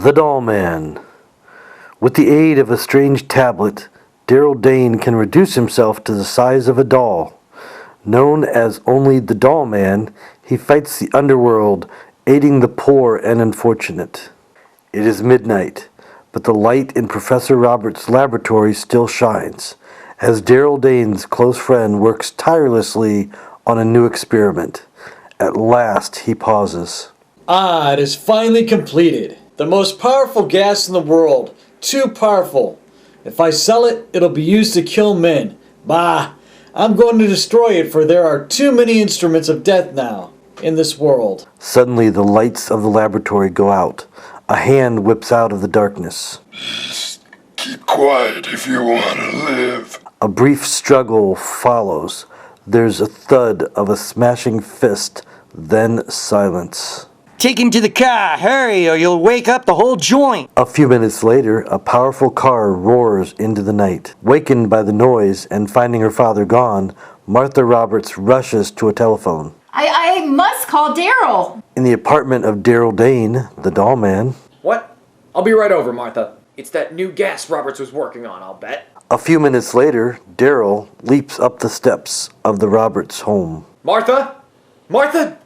The Dollman. With the aid of a strange tablet, Daryl Dane can reduce himself to the size of a doll. Known as only the Dollman, he fights the underworld, aiding the poor and unfortunate. It is midnight, but the light in Professor Roberts' laboratory still shines, as Daryl Dane's close friend works tirelessly on a new experiment. At last, he pauses. It is finally completed. The most powerful gas in the world. Too powerful. If I sell it, it'll be used to kill men. Bah! I'm going to destroy it, for there are too many instruments of death now in this world. Suddenly, the lights of the laboratory go out. A hand whips out of the darkness. Keep quiet if you want to live. A brief struggle follows. There's a thud of a smashing fist, then silence. Take him to the car, hurry, or you'll wake up the whole joint. A few minutes later, a powerful car roars into the night. Wakened by the noise and finding her father gone, Martha Roberts rushes to a telephone. I must call Daryl. In the apartment of Daryl Dane, the Dollman. What? I'll be right over, Martha. It's that new gas Roberts was working on, I'll bet. A few minutes later, Daryl leaps up the steps of the Roberts home. Martha? Martha?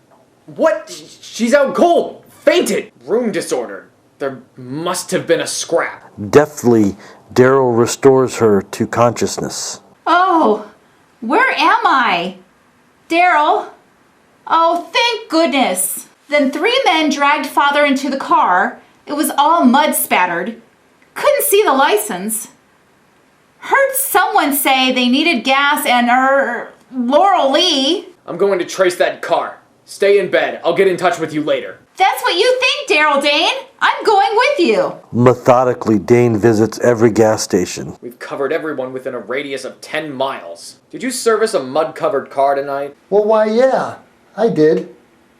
What? She's out cold. Fainted. Room disorder. There must have been a scrap. Deftly, Daryl restores her to consciousness. Oh, where am I? Daryl? Oh, thank goodness. Then 3 men dragged Father into the car. It was all mud spattered. Couldn't see the license. Heard someone say they needed gas and, Laurel Lee. I'm going to trace that car. Stay in bed. I'll get in touch with you later. That's what you think, Daryl Dane. I'm going with you. Methodically, Dane visits every gas station. We've covered everyone within a radius of 10 miles. Did you service a mud-covered car tonight? Well, why, yeah, I did.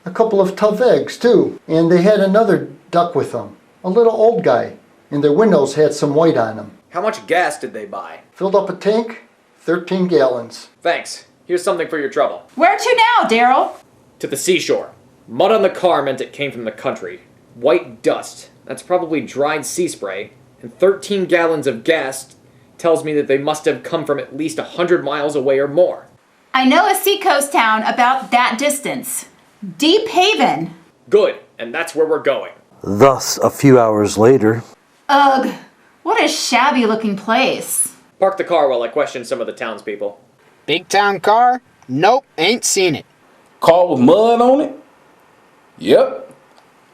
A couple of tough eggs, too. And they had another duck with them. A little old guy. And their windows had some white on them. How much gas did they buy? Filled up a tank, 13 gallons. Thanks. Here's something for your trouble. Where to now, Daryl? To the seashore. Mud on the car meant it came from the country. White dust. That's probably dried sea spray. And 13 gallons of gas tells me that they must have come from at least 100 miles away or more. I know a seacoast town about that distance. Deep Haven. Good, and that's where we're going. Thus, a few hours later. Ugh, what a shabby-looking place. Park the car while I question some of the townspeople. Big town car? Nope, ain't seen it. Car with mud on it? Yep.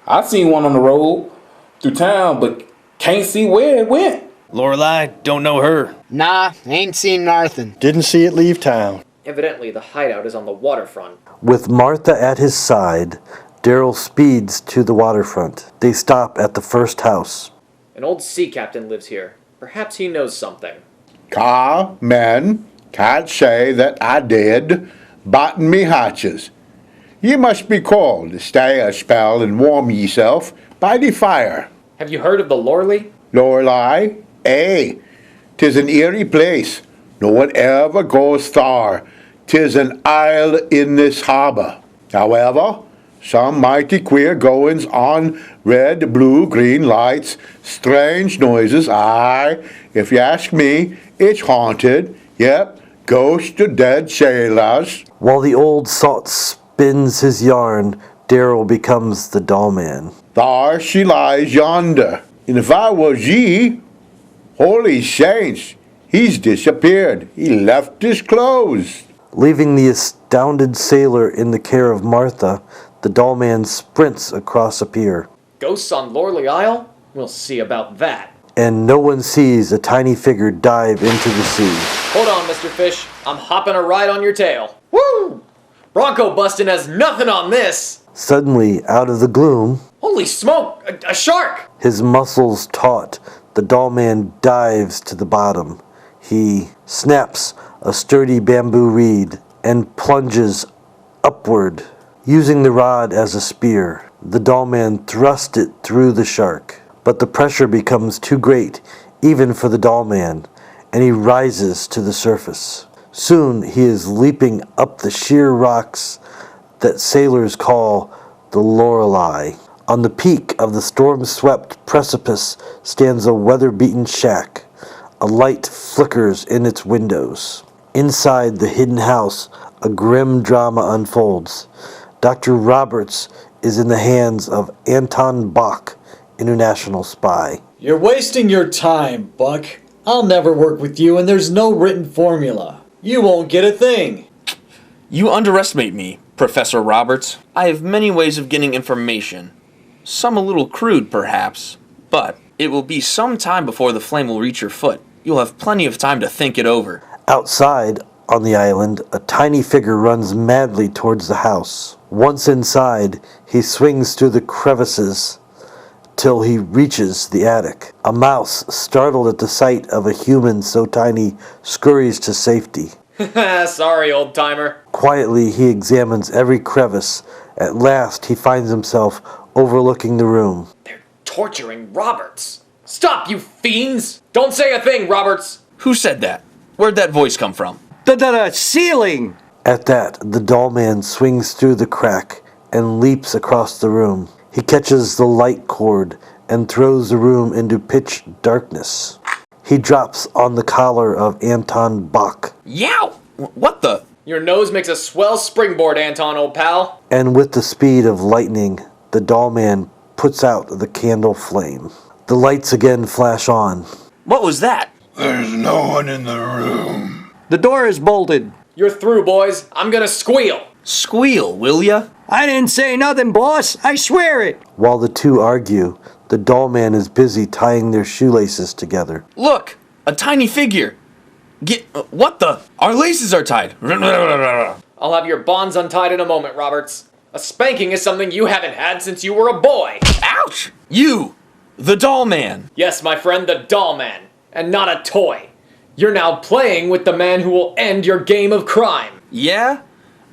I seen one on the road through town, but can't see where it went. Lorelei, don't know her. Nah, ain't seen nothing. Didn't see it leave town. Evidently, the hideout is on the waterfront. With Martha at his side, Daryl speeds to the waterfront. They stop at the first house. An old sea captain lives here. Perhaps he knows something. Men, can't say that I did. Button me hatches. Ye must be called to stay a spell and warm yeself by the fire. Have you heard of the Loreley? Lorelei? 'Tis an eerie place. No one ever goes thar. 'Tis an isle in this harbor. However, some mighty queer goings on, red, blue, green lights, strange noises. Aye, if you ask me, it's haunted. Yep, ghosts of dead sailors. While the old salt spins his yarn, Daryl becomes the Dollman. There she lies yonder. And if I was ye, holy saints, he's disappeared. He left his clothes. Leaving the astounded sailor in the care of Martha, the Dollman sprints across a pier. Ghosts on Loreley Isle? We'll see about that. And no one sees a tiny figure dive into the sea. Hold on, Mr. Fish. I'm hopping a ride on your tail. Woo! Bronco busting has nothing on this. Suddenly, out of the gloom, Holy smoke! A shark! his muscles taut, the Dollman dives to the bottom. He snaps a sturdy bamboo reed and plunges upward. Using the rod as a spear, the Dollman thrusts it through the shark. But the pressure becomes too great, even for the Dollman, and he rises to the surface. Soon he is leaping up the sheer rocks that sailors call the Lorelei. On the peak of the storm-swept precipice stands a weather-beaten shack. A light flickers in its windows. Inside the hidden house, a grim drama unfolds. Dr. Roberts is in the hands of Anton Bach, international spy. You're wasting your time, Buck. I'll never work with you, and there's no written formula. You won't get a thing. You underestimate me, Professor Roberts. I have many ways of getting information. Some a little crude, perhaps, but it will be some time before the flame will reach your foot. You'll have plenty of time to think it over. Outside, on the island, a tiny figure runs madly towards the house. Once inside, he swings through the crevices till he reaches the attic. A mouse, startled at the sight of a human so tiny, scurries to safety. Sorry, old-timer. Quietly, he examines every crevice. At last, he finds himself overlooking the room. They're torturing Roberts. Stop, you fiends! Don't say a thing, Roberts! Who said that? Where'd that voice come from? The ceiling! At that, the doll man swings through the crack and leaps across the room. He catches the light cord and throws the room into pitch darkness. He drops on the collar of Anton Bach. Yow! What the? Your nose makes a swell springboard, Anton, old pal. And with the speed of lightning, the doll man puts out the candle flame. The lights again flash on. What was that? There's no one in the room. The door is bolted. You're through, boys. I'm gonna squeal. Squeal, will ya? I didn't say nothing, boss. I swear it. While the two argue, the doll man is busy tying their shoelaces together. Look! A tiny figure! What the? Our laces are tied! I'll have your bonds untied in a moment, Roberts. A spanking is something you haven't had since you were a boy. Ouch! You! The doll man! Yes, my friend, the doll man. And not a toy. You're now playing with the man who will end your game of crime. Yeah?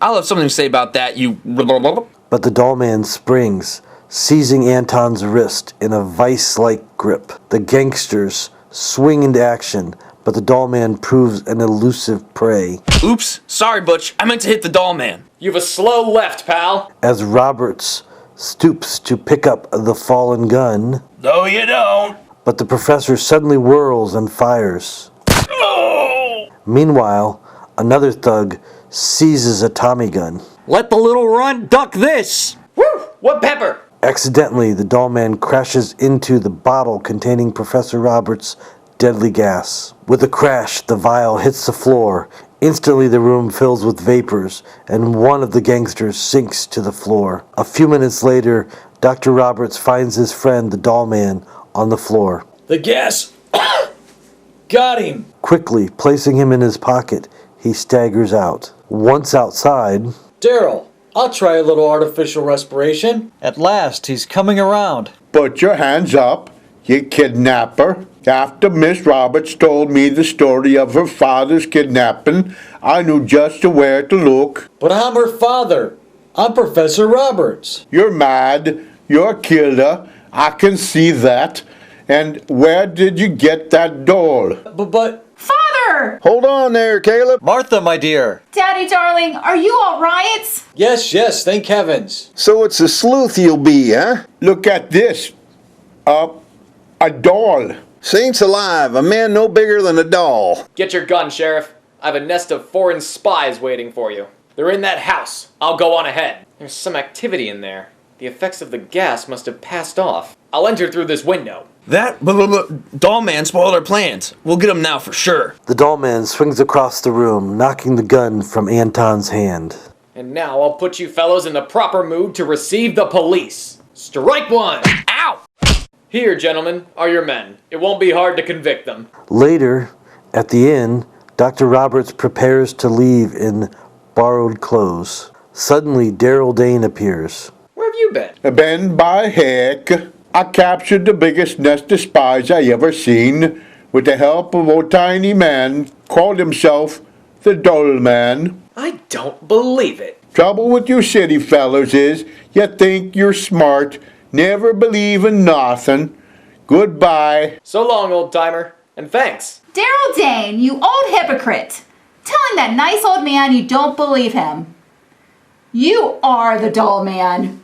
I'll have something to say about that, you... But the doll man springs, seizing Anton's wrist in a vice-like grip. The gangsters swing into action, but the doll man proves an elusive prey. Oops, sorry Butch, I meant to hit the doll man. You've a slow left, pal. As Roberts stoops to pick up the fallen gun, No, you don't. but the professor suddenly whirls and fires. Oh! Meanwhile, another thug seizes a Tommy gun. Let the little runt duck this. Woo! What pepper? Accidentally, the doll man crashes into the bottle containing Professor Roberts' deadly gas. With a crash, the vial hits the floor. Instantly, the room fills with vapors, and one of the gangsters sinks to the floor. A few minutes later, Dr. Roberts finds his friend, the doll man, on the floor. The gas. Got him. Quickly placing him in his pocket, he staggers out. Once outside, Daryl, I'll try a little artificial respiration. At last, he's coming around. Put your hands up, you kidnapper. After Miss Roberts told me the story of her father's kidnapping, I knew just where to look. But I'm her father. I'm Professor Roberts. You're mad. You're a killer. I can see that. And where did you get that doll? But... Father! Hold on there, Caleb. Martha, my dear. Daddy, darling, are you all right? Yes, thank heavens. So it's a sleuth you'll be, huh? Look at this. A doll. Saints alive, a man no bigger than a doll. Get your gun, Sheriff. I have a nest of foreign spies waiting for you. They're in that house. I'll go on ahead. There's some activity in there. The effects of the gas must have passed off. I'll enter through this window. That doll man spoiled our plans. We'll get him now for sure. the doll man swings across the room, knocking the gun from Anton's hand. And now I'll put you fellows in the proper mood to receive the police. Strike one! Ow! Here, gentlemen, are your men. It won't be hard to convict them. Later, at the inn, Dr. Roberts prepares to leave in borrowed clothes. Suddenly, Daryl Dane appears. Where have you been? Ben, by heck, I captured the biggest nest of spies I ever seen with the help of a tiny man called himself the Dollman. I don't believe it. Trouble with you city fellas is you think you're smart, never believe in nothing. Goodbye. So long, old-timer. And thanks. Daryl Dane, you old hypocrite. Telling that nice old man you don't believe him. You are the doll man.